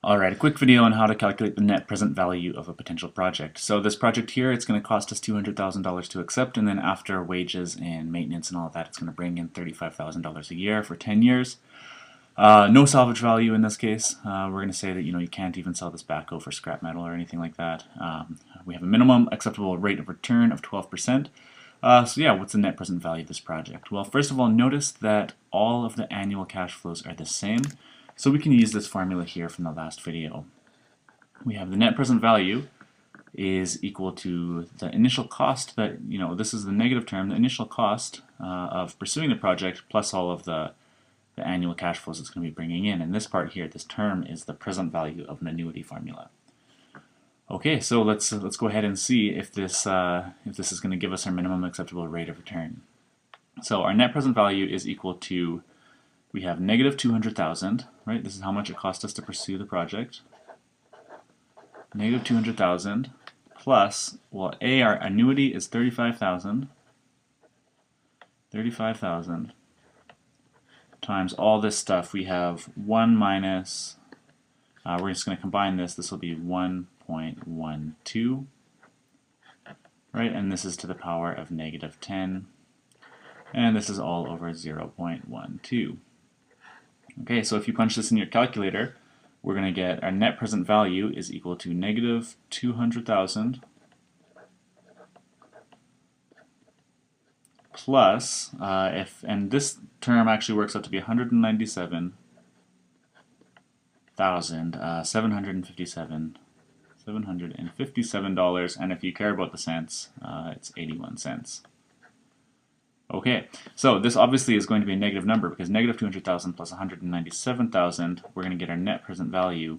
Alright, a quick video on how to calculate the net present value of a potential project. So this project here, it's going to cost us $200,000 to accept, and then after wages and maintenance and all of that, it's going to bring in $35,000 a year for 10 years. No salvage value in this case. We're going to say that you can't even sell this backhoe for scrap metal or anything like that. We have a minimum acceptable rate of return of 12%. So yeah, what's the net present value of this project? Well, first of all, notice that all of the annual cash flows are the same. So we can use this formula here from the last video. We have the net present value is equal to the initial cost that, this is the negative term, the initial cost of pursuing the project plus all of the annual cash flows it's going to be bringing in. And this part here, this term, is the present value of an annuity formula. Okay, so let's go ahead and see if this is going to give us our minimum acceptable rate of return. So our net present value is equal to, we have negative 200,000, right? This is how much it cost us to pursue the project. Negative 200,000 plus, well, our annuity is 35,000. 35,000 times all this stuff. We have 1 minus, we're just going to combine this. This will be 1.12, right? And this is to the power of negative 10. And this is all over 0.12. Okay, so if you punch this in your calculator, we're going to get our net present value is equal to negative 200,000 plus, and this term actually works out to be $757,757, and if you care about the cents, it's 81 cents. Okay, so this obviously is going to be a negative number because negative 200,000 plus 197,000, we're going to get our net present value.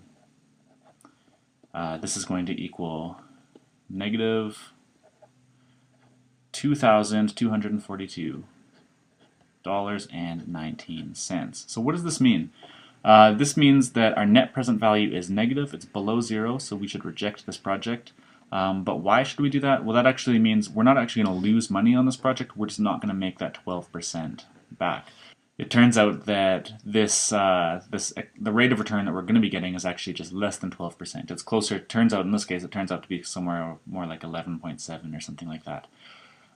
This is going to equal negative $2,242.19. So what does this mean? This means that our net present value is negative. It's below zero, so we should reject this project. But why should we do that? Well, that actually means we're not actually going to lose money on this project. We're just not going to make that 12% back. It turns out that the rate of return that we're going to be getting is actually just less than 12%. It's closer. It turns out in this case, it turns out to be somewhere more like 11.7 or something like that.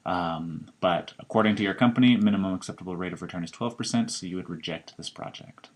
But according to your company, minimum acceptable rate of return is 12%, so you would reject this project.